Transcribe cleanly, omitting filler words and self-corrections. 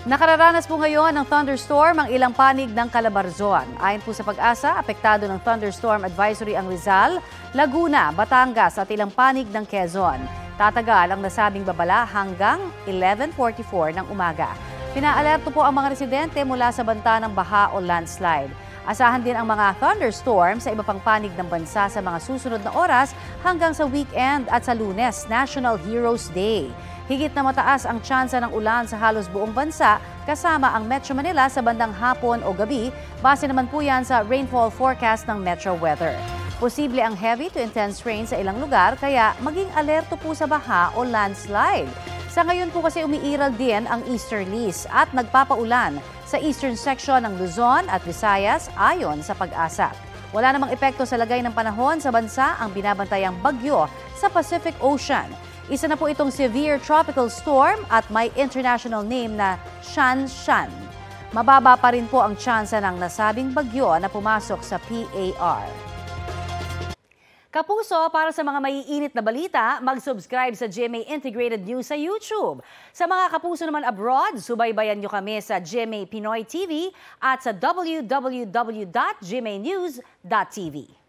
Nakararanas po ngayon ng thunderstorm ang ilang panig ng Calabarzon. Ayon po sa Pag-asa, apektado ng thunderstorm advisory ang Rizal, Laguna, Batangas at ilang panig ng Quezon. Tatagal ang nasabing babala hanggang 11:44 ng umaga. Pinaalerto po ang mga residente mula sa banta ng baha o landslide. Asahan din ang mga thunderstorm sa iba pang panig ng bansa sa mga susunod na oras hanggang sa weekend at sa Lunes, National Heroes Day. Higit na mataas ang tsansa ng ulan sa halos buong bansa kasama ang Metro Manila sa bandang hapon o gabi. Base naman po yan sa rainfall forecast ng Metro Weather. Posible ang heavy to intense rain sa ilang lugar kaya maging alerto po sa baha o landslide. Sa ngayon po kasi umiiral din ang easterlies at nagpapaulan sa eastern section ng Luzon at Visayas ayon sa Pag-asa. Wala namang epekto sa lagay ng panahon sa bansa ang binabantayang bagyo sa Pacific Ocean. Isa na po itong severe tropical storm at may international name na Shanshan. Mababa pa rin po ang tsansa ng nasabing bagyo na pumasok sa PAR. Kapuso, para sa mga maiinit na balita, mag-subscribe sa GMA Integrated News sa YouTube. Sa mga kapuso naman abroad, subaybayan nyo kami sa GMA Pinoy TV at sa www.gmanews.tv.